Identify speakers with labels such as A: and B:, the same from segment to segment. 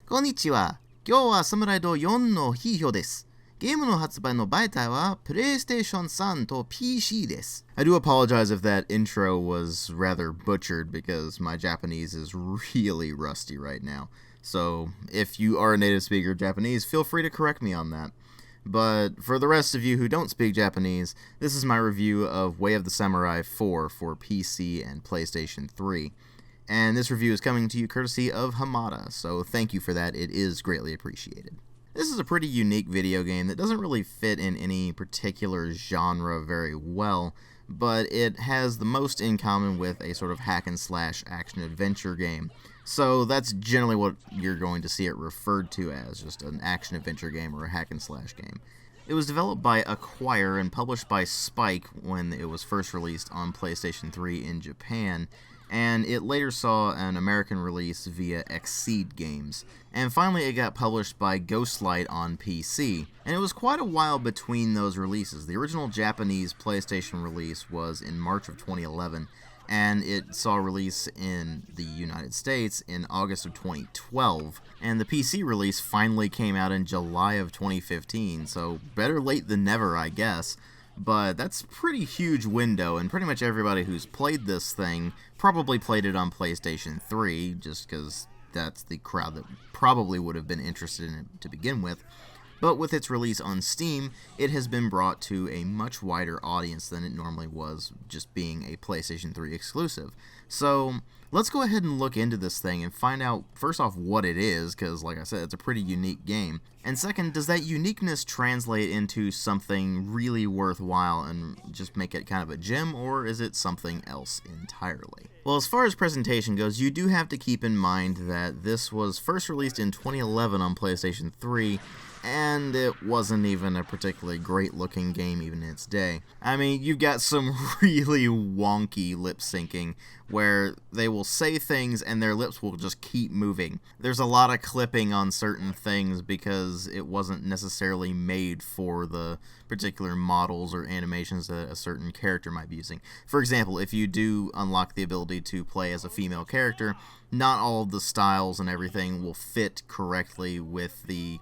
A: こんにちは。今日はサムライド4の批評です。ゲームの発売の媒体は PlayStation 3と PC です。I do apologize if that intro was rather butchered because my Japanese is really rusty right now. So if you are a native speaker of Japanese, feel free to correct me on that. But for the rest of you who don't speak Japanese, this is my review of Way of the Samurai 4 for PC and PlayStation 3. And this review is coming to you courtesy of Hamada, so thank you for that, it is greatly appreciated. This is a pretty unique video game that doesn't really fit in any particular genre very well, but it has the most in common with a sort of hack-and-slash action-adventure game. So that's generally what you're going to see it referred to as, just an action-adventure game or a hack-and-slash game. It was developed by Acquire and published by Spike when it was first released on PlayStation 3 in Japan, and it later saw an American release via Exceed Games. And finally it got published by Ghostlight on PC, and it was quite a while between those releases. The original Japanese PlayStation release was in March of 2011, and it saw release in the United States in August of 2012, and the PC release finally came out in July of 2015, so better late than never, I guess. But that's a pretty huge window, and pretty much everybody who's played this thing probably played it on PlayStation 3, just because that's the crowd that probably would have been interested in it to begin with. But with its release on Steam, it has been brought to a much wider audience than it normally was, just being a PlayStation 3 exclusive. So let's go ahead and look into this thing and find out, first off, what it is, because like I said, it's a pretty unique game. And second, does that uniqueness translate into something really worthwhile and just make it kind of a gem, or is it something else entirely? Well, as far as presentation goes, you do have to keep in mind that this was first released in 2011 on PlayStation 3, and it wasn't even a particularly great-looking game even in its day. I mean, you've got some really wonky lip-syncing, where they will say things and their lips will just keep moving. There's a lot of clipping on certain things because it wasn't necessarily made for the particular models or animations that a certain character might be using. For example, if you do unlock the ability to play as a female character, not all of the styles and everything will fit correctly with the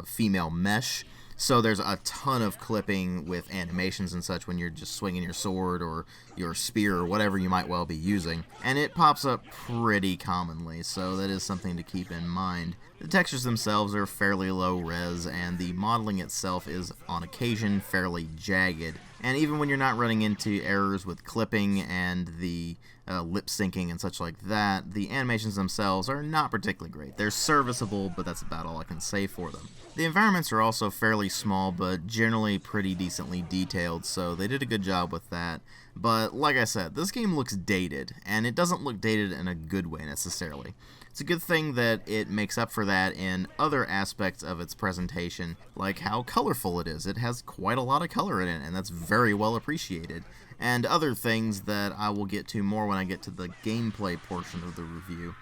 A: female mesh. So there's a ton of clipping with animations and such when you're just swinging your sword or your spear or whatever you might well be using. And it pops up pretty commonly, so that is something to keep in mind. The textures themselves are fairly low res, and the modeling itself is on occasion fairly jagged. And even when you're not running into errors with clipping and the lip syncing and such like that, the animations themselves are not particularly great. They're serviceable, but that's about all I can say for them. The environments are also fairly small, but generally pretty decently detailed, so they did a good job with that. But like I said, this game looks dated, and it doesn't look dated in a good way necessarily. It's a good thing that it makes up for that in other aspects of its presentation, like how colorful it is. It has quite a lot of color in it, and that's very well appreciated. And other things that I will get to more when I get to the gameplay portion of the review.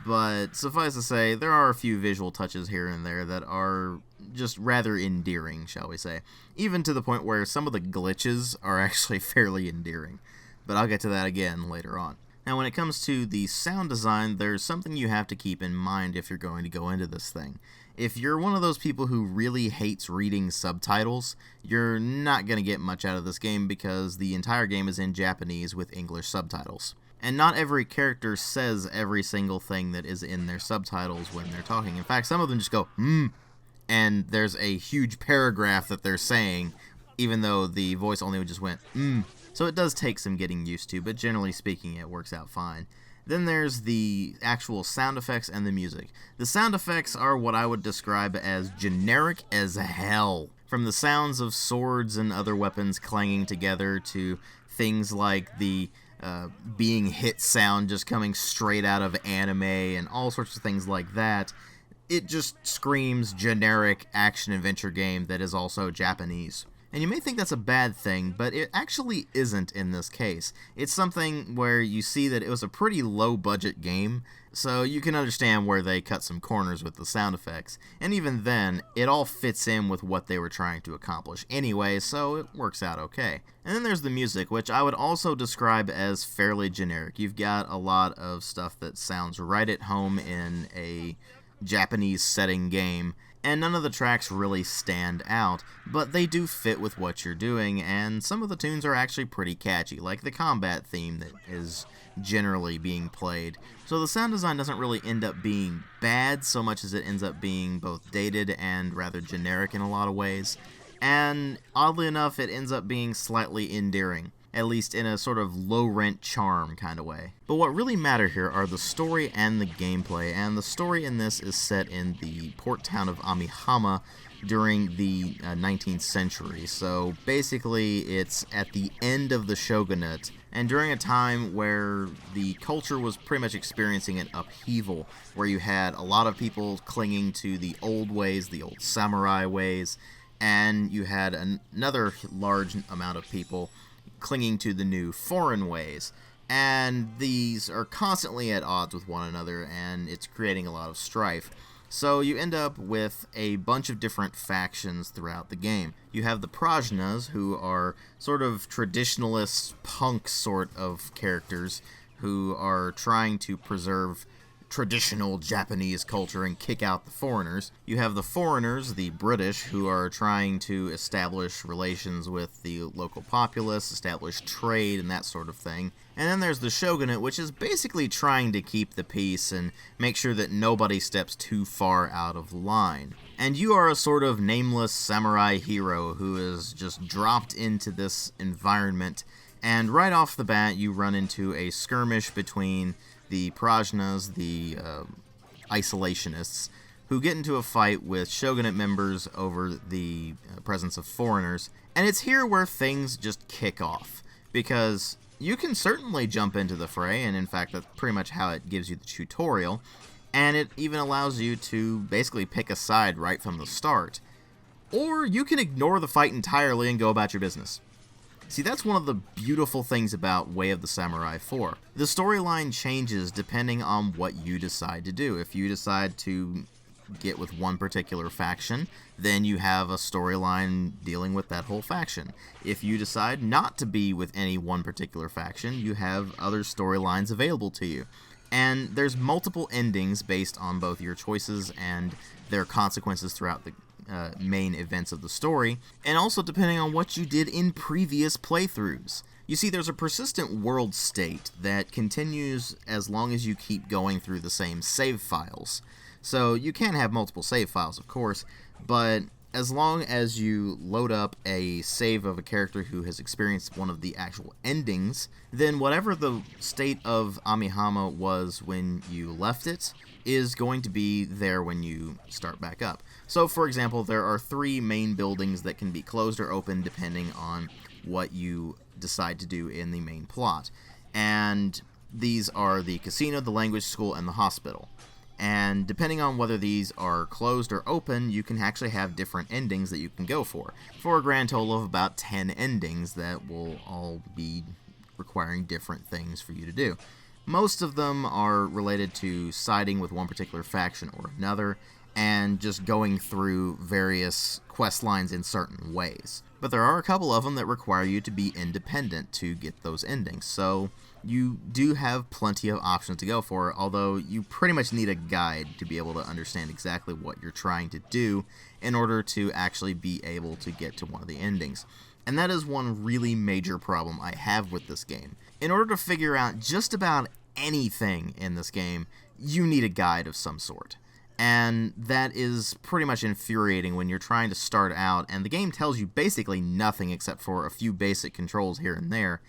A: But suffice to say, there are a few visual touches here and there that are just rather endearing, shall we say. Even to the point where some of the glitches are actually fairly endearing. But I'll get to that again later on. Now, when it comes to the sound design, there's something you have to keep in mind if you're going to go into this thing. If you're one of those people who really hates reading subtitles, you're not going to get much out of this game because the entire game is in Japanese with English subtitles. And not every character says every single thing that is in their subtitles when they're talking. In fact, some of them just go, and there's a huge paragraph that they're saying, even though the voice only just went, So it does take some getting used to, but generally speaking, it works out fine. Then there's the actual sound effects and the music. The sound effects are what I would describe as generic as hell. From the sounds of swords and other weapons clanging together to things like the being hit sound just coming straight out of anime and all sorts of things like that. It just screams generic action-adventure game that is also Japanese. And you may think that's a bad thing, but it actually isn't in this case. It's something where you see that it was a pretty low-budget game, so you can understand where they cut some corners with the sound effects. And even then, it all fits in with what they were trying to accomplish anyway, so it works out okay. And then there's the music, which I would also describe as fairly generic. You've got a lot of stuff that sounds right at home in a Japanese setting game, and none of the tracks really stand out, but they do fit with what you're doing, and some of the tunes are actually pretty catchy, like the combat theme that is generally being played. So the sound design doesn't really end up being bad so much as it ends up being both dated and rather generic in a lot of ways, and oddly enough it ends up being slightly endearing, at least in a sort of low-rent charm kind of way. But what really matter here are the story and the gameplay, and the story in this is set in the port town of Amihama during the 19th century. So basically it's at the end of the shogunate, and during a time where the culture was pretty much experiencing an upheaval, where you had a lot of people clinging to the old ways, the old samurai ways, and you had another large amount of people clinging to the new foreign ways, and these are constantly at odds with one another, and it's creating a lot of strife. So you end up with a bunch of different factions throughout the game. You have the Prajnas, who are sort of traditionalist punk sort of characters who are trying to preserve traditional Japanese culture and kick out the foreigners. You have the foreigners, the British, who are trying to establish relations with the local populace, establish trade and that sort of thing. And then there's the shogunate, which is basically trying to keep the peace and make sure that nobody steps too far out of line. And you are a sort of nameless samurai hero who is just dropped into this environment, and right off the bat you run into a skirmish between the Prajnas, the isolationists, who get into a fight with shogunate members over the presence of foreigners. And it's here where things just kick off, because you can certainly jump into the fray, and in fact that's pretty much how it gives you the tutorial, and it even allows you to basically pick a side right from the start. Or you can ignore the fight entirely and go about your business. See, that's one of the beautiful things about Way of the Samurai 4. The storyline changes depending on what you decide to do. If you decide to get with one particular faction, then you have a storyline dealing with that whole faction. If you decide not to be with any one particular faction, you have other storylines available to you. And there's multiple endings based on both your choices and their consequences throughout the main events of the story, and also depending on what you did in previous playthroughs. You see, there's a persistent world state that continues as long as you keep going through the same save files. So you can have multiple save files, of course, but as long as you load up a save of a character who has experienced one of the actual endings, then whatever the state of Amihama was when you left it is going to be there when you start back up. So, for example, there are 3 main buildings that can be closed or open depending on what you decide to do in the main plot. And these are the casino, the language school, and the hospital. And depending on whether these are closed or open, you can actually have different endings that you can go for a grand total of about 10 endings that will all be requiring different things for you to do. Most of them are related to siding with one particular faction or another, and just going through various quest lines in certain ways. But there are a couple of them that require you to be independent to get those endings, so you do have plenty of options to go for, although you pretty much need a guide to be able to understand exactly what you're trying to do in order to actually be able to get to one of the endings. And that is one really major problem I have with this game. In order to figure out just about anything in this game, you need a guide of some sort. And that is pretty much infuriating when you're trying to start out, and the game tells you basically nothing except for a few basic controls here and there,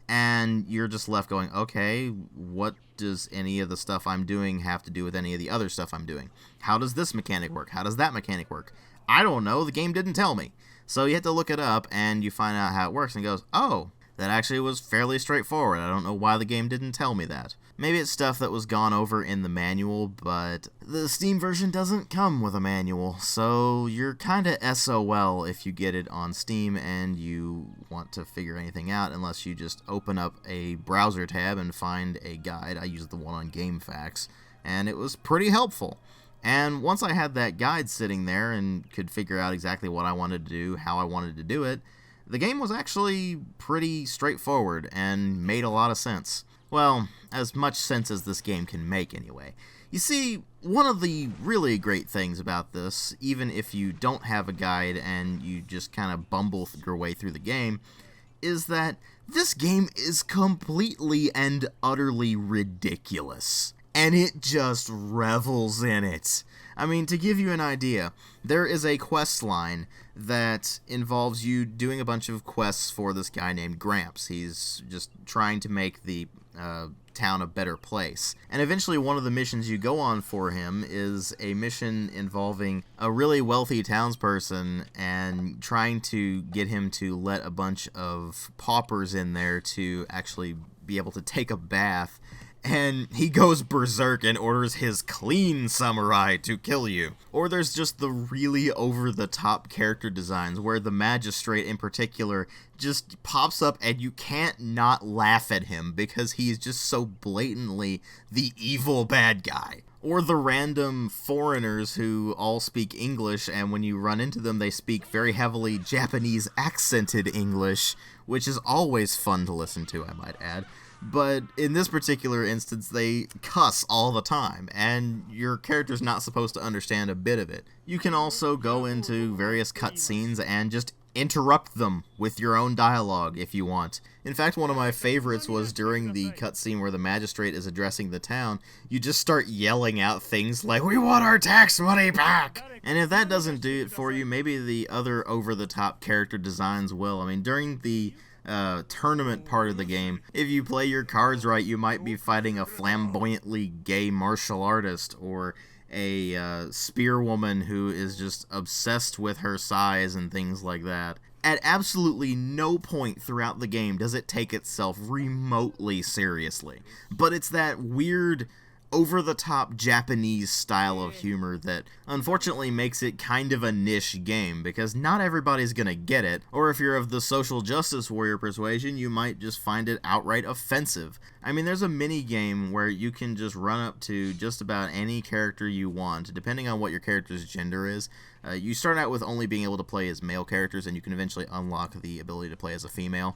A: and you're just left going, okay, what does any of the stuff I'm doing have to do with any of the other stuff I'm doing? How does this mechanic work? How does that mechanic work? I don't know, the game didn't tell me. So you have to look it up, and you find out how it works, and it goes, oh, that actually was fairly straightforward. I don't know why the game didn't tell me that. Maybe it's stuff that was gone over in the manual, but the Steam version doesn't come with a manual, so you're kinda SOL if you get it on Steam and you want to figure anything out, unless you just open up a browser tab and find a guide. I used the one on GameFAQs, and it was pretty helpful. And once I had that guide sitting there and could figure out exactly what I wanted to do, how I wanted to do it, the game was actually pretty straightforward and made a lot of sense. Well, as much sense as this game can make anyway. You see, one of the really great things about this, even if you don't have a guide and you just kind of bumble your way through the game, is that this game is completely and utterly ridiculous. And it just revels in it. I mean, to give you an idea, there is a quest line that involves you doing a bunch of quests for this guy named Gramps. He's just trying to make the town a better place. And eventually one of the missions you go on for him is a mission involving a really wealthy townsperson and trying to get him to let a bunch of paupers in there to actually be able to take a bath. And he goes berserk and orders his clean samurai to kill you. Or there's just the really over-the-top character designs where the magistrate in particular just pops up and you can't not laugh at him because he's just so blatantly the evil bad guy. Or the random foreigners who all speak English, and when you run into them they speak very heavily Japanese accented English, which is always fun to listen to, I might add. But in this particular instance, they cuss all the time, and your character's not supposed to understand a bit of it. You can also go into various cutscenes and just interrupt them with your own dialogue if you want. In fact, one of my favorites was during the cutscene where the magistrate is addressing the town, you just start yelling out things like, "We want our tax money back!" And if that doesn't do it for you, maybe the other over-the-top character designs will. I mean, during the tournament part of the game, if you play your cards right, you might be fighting a flamboyantly gay martial artist or a spearwoman who is just obsessed with her size and things like that. At absolutely no point throughout the game does it take itself remotely seriously, but it's that weird over-the-top Japanese style of humor that unfortunately makes it kind of a niche game, because not everybody's gonna get it, or if you're of the social justice warrior persuasion, you might just find it outright offensive. I mean, there's a mini-game where you can just run up to just about any character you want, depending on what your character's gender is. You start out with only being able to play as male characters, and you can eventually unlock the ability to play as a female.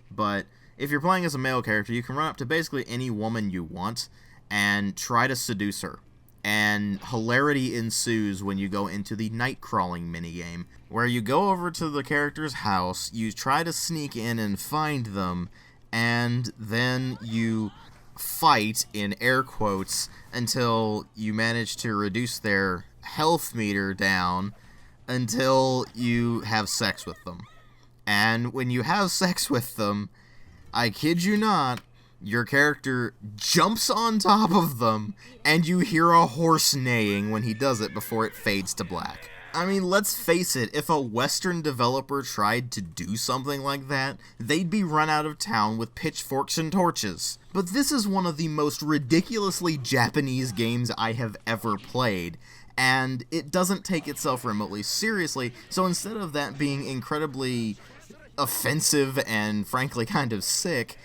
A: But if you're playing as a male character, you can run up to basically any woman you want, and try to seduce her. And hilarity ensues when you go into the night crawling minigame, where you go over to the character's house, you try to sneak in and find them, and then you fight, in air quotes, until you manage to reduce their health meter down until you have sex with them. And when you have sex with them, I kid you not, your character jumps on top of them, and you hear a horse neighing when he does it before it fades to black. I mean, let's face it, if a Western developer tried to do something like that, they'd be run out of town with pitchforks and torches. But this is one of the most ridiculously Japanese games I have ever played, and it doesn't take itself remotely seriously, so instead of that being incredibly offensive and frankly kind of sick,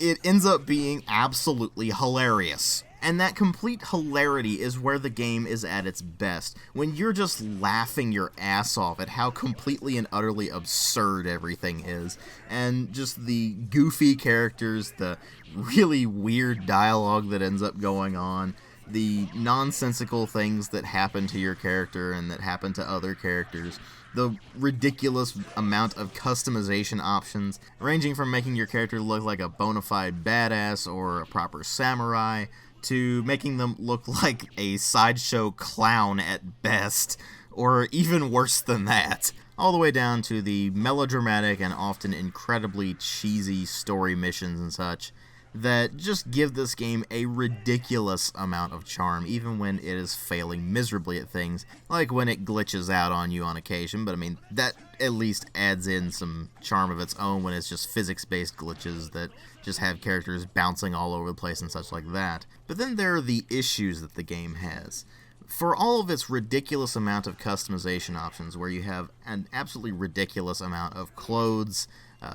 A: it ends up being absolutely hilarious. And that complete hilarity is where the game is at its best, when you're just laughing your ass off at how completely and utterly absurd everything is, and just the goofy characters, the really weird dialogue that ends up going on, the nonsensical things that happen to your character and that happen to other characters, the ridiculous amount of customization options, ranging from making your character look like a bona fide badass or a proper samurai, to making them look like a sideshow clown at best, or even worse than that. All the way down to the melodramatic and often incredibly cheesy story missions and such, that just give this game a ridiculous amount of charm, even when it is failing miserably at things, like when it glitches out on you on occasion, but I mean, that at least adds in some charm of its own when it's just physics-based glitches that just have characters bouncing all over the place and such like that. But then there are the issues that the game has. For all of its ridiculous amount of customization options, where you have an absolutely ridiculous amount of clothes,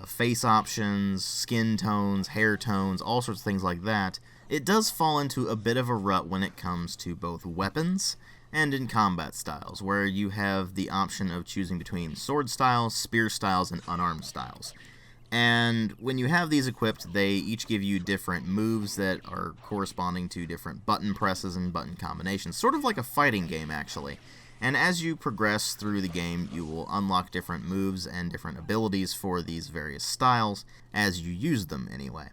A: face options, skin tones, hair tones, all sorts of things like that, it does fall into a bit of a rut when it comes to both weapons and in combat styles, where you have the option of choosing between sword styles, spear styles, and unarmed styles. And when you have these equipped, they each give you different moves that are corresponding to different button presses and button combinations, sort of like a fighting game, actually. And as you progress through the game, you will unlock different moves and different abilities for these various styles, as you use them anyway.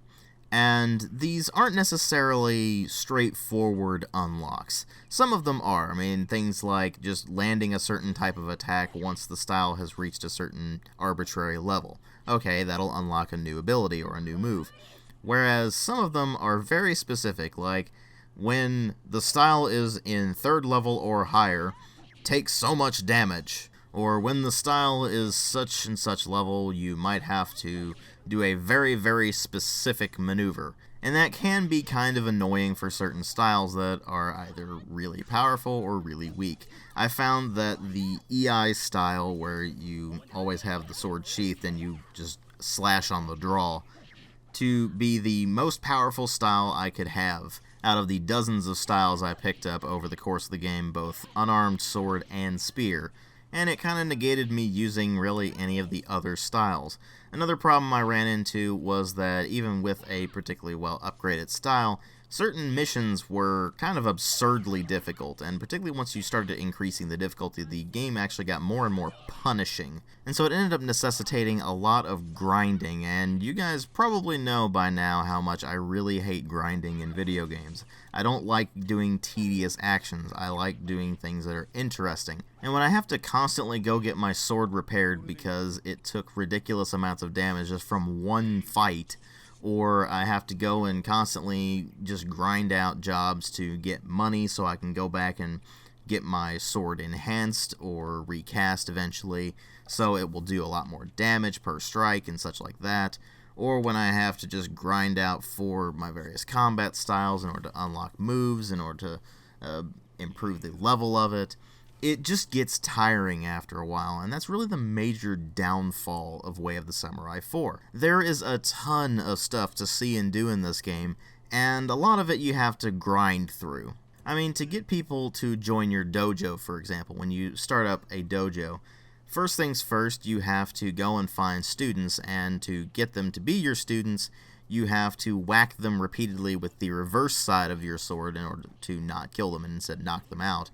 A: And these aren't necessarily straightforward unlocks. Some of them are. I mean, things like just landing a certain type of attack once the style has reached a certain arbitrary level. Okay, that'll unlock a new ability or a new move. Whereas some of them are very specific, like when the style is in 3rd level or higher, take so much damage. Or when the style is such and such level, you might have to do a very, very specific maneuver. And that can be kind of annoying for certain styles that are either really powerful or really weak. I found that the EI style, where you always have the sword sheathed and you just slash on the draw, to be the most powerful style I could have out of the dozens of styles I picked up over the course of the game, both unarmed sword and spear. And it kind of negated me using really any of the other styles. Another problem I ran into was that even with a particularly well upgraded style, certain missions were kind of absurdly difficult, and particularly once you started increasing the difficulty, the game actually got more and more punishing. And so it ended up necessitating a lot of grinding, and you guys probably know by now how much I really hate grinding in video games. I don't like doing tedious actions. I like doing things that are interesting. And when I have to constantly go get my sword repaired because it took ridiculous amounts of damage just from one fight, or I have to go and constantly just grind out jobs to get money so I can go back and get my sword enhanced or recast eventually, so it will do a lot more damage per strike and such like that, or when I have to just grind out for my various combat styles in order to unlock moves, in order to improve the level of it. It just gets tiring after a while, and that's really the major downfall of Way of the Samurai 4. There is a ton of stuff to see and do in this game, and a lot of it you have to grind through. I mean, to get people to join your dojo, for example, when you start up a dojo, first things first, you have to go and find students, and to get them to be your students, you have to whack them repeatedly with the reverse side of your sword in order to not kill them and instead knock them out.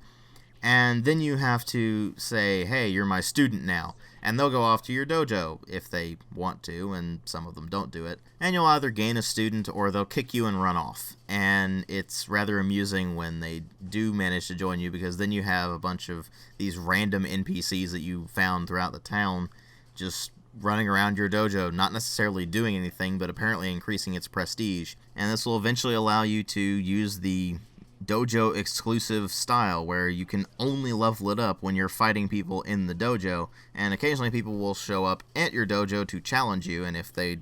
A: And then you have to say, hey, you're my student now. And they'll go off to your dojo if they want to, and some of them don't do it. And you'll either gain a student or they'll kick you and run off. And it's rather amusing when they do manage to join you, because then you have a bunch of these random NPCs that you found throughout the town just running around your dojo, not necessarily doing anything, but apparently increasing its prestige. And this will eventually allow you to use the dojo exclusive style where you can only level it up when you're fighting people in the dojo, and occasionally people will show up at your dojo to challenge you, and if they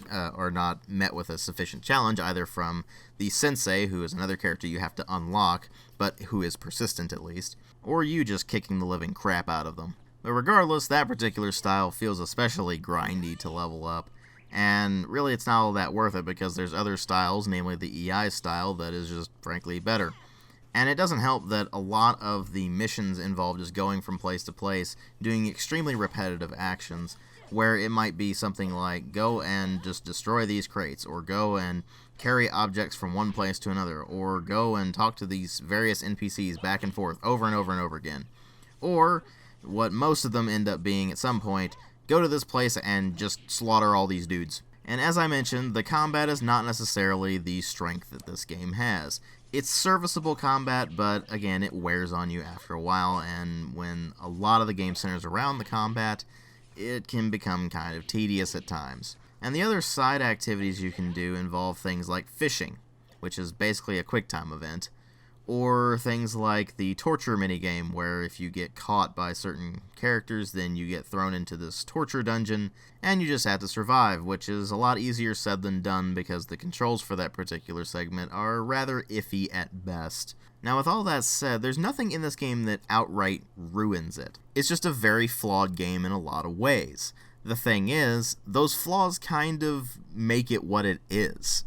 A: are not met with a sufficient challenge, either from the sensei, who is another character you have to unlock, but who is persistent at least, or you just kicking the living crap out of them. But regardless, that particular style feels especially grindy to level up, and really it's not all that worth it because there's other styles, namely the EI style, that is just frankly better. And it doesn't help that a lot of the missions involve just going from place to place, doing extremely repetitive actions, where it might be something like, go and just destroy these crates, or go and carry objects from one place to another, or go and talk to these various NPCs back and forth over and over and over again. Or, what most of them end up being at some point, go to this place and just slaughter all these dudes. And as I mentioned, the combat is not necessarily the strength that this game has. It's serviceable combat, but again, it wears on you after a while, and when a lot of the game centers around the combat, it can become kind of tedious at times. And the other side activities you can do involve things like fishing, which is basically a QuickTime event, or things like the torture minigame, where if you get caught by certain characters, then you get thrown into this torture dungeon, and you just have to survive, which is a lot easier said than done because the controls for that particular segment are rather iffy at best. Now, with all that said, there's nothing in this game that outright ruins it. It's just a very flawed game in a lot of ways. The thing is, those flaws kind of make it what it is.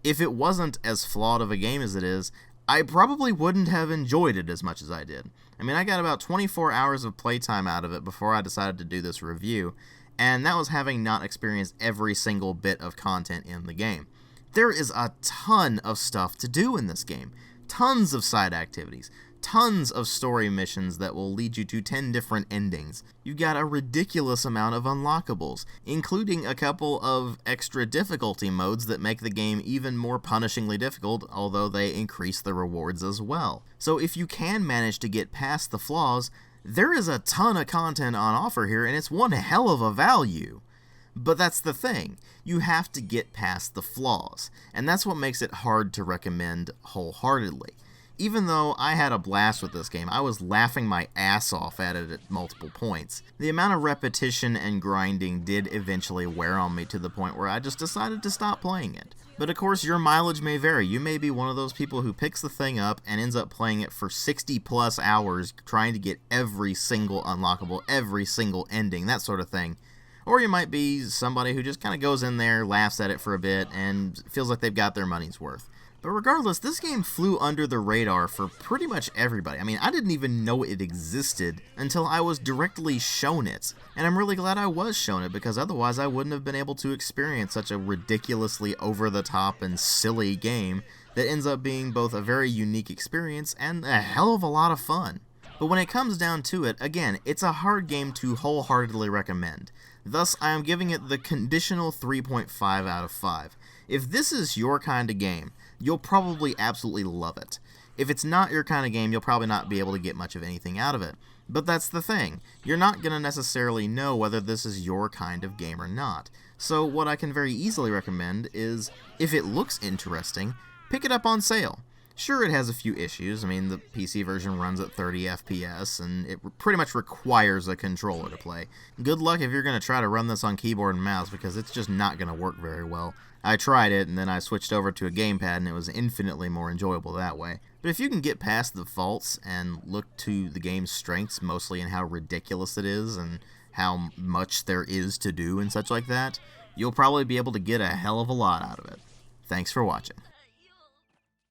A: If it wasn't as flawed of a game as it is, I probably wouldn't have enjoyed it as much as I did. I mean, I got about 24 hours of playtime out of it before I decided to do this review, and that was having not experienced every single bit of content in the game. There is a ton of stuff to do in this game. Tons of side activities. Tons of story missions that will lead you to 10 different endings. You've got a ridiculous amount of unlockables, including a couple of extra difficulty modes that make the game even more punishingly difficult, although they increase the rewards as well. So if you can manage to get past the flaws, there is a ton of content on offer here, and it's one hell of a value. But that's the thing, you have to get past the flaws, and that's what makes it hard to recommend wholeheartedly. Even though I had a blast with this game, I was laughing my ass off at it at multiple points. The amount of repetition and grinding did eventually wear on me to the point where I just decided to stop playing it. But of course, your mileage may vary. You may be one of those people who picks the thing up and ends up playing it for 60 plus hours trying to get every single unlockable, every single ending, that sort of thing. Or you might be somebody who just kind of goes in there, laughs at it for a bit, and feels like they've got their money's worth. But regardless, this game flew under the radar for pretty much everybody. I mean, I didn't even know it existed until I was directly shown it. And I'm really glad I was shown it, because otherwise I wouldn't have been able to experience such a ridiculously over-the-top and silly game that ends up being both a very unique experience and a hell of a lot of fun. But when it comes down to it, again, it's a hard game to wholeheartedly recommend. Thus, I am giving it the conditional 3.5 out of 5. If this is your kind of game, you'll probably absolutely love it. If it's not your kind of game, you'll probably not be able to get much of anything out of it. But that's the thing, you're not going to necessarily know whether this is your kind of game or not. So what I can very easily recommend is, if it looks interesting, pick it up on sale. Sure, it has a few issues. I mean, the PC version runs at 30 FPS, and it pretty much requires a controller to play. Good luck if you're going to try to run this on keyboard and mouse, because it's just not going to work very well. I tried it, and then I switched over to a gamepad, and it was infinitely more enjoyable that way. But if you can get past the faults and look to the game's strengths, mostly in how ridiculous it is and how much there is to do and such like that, you'll probably be able to get a hell of a lot out of it. Thanks for watching.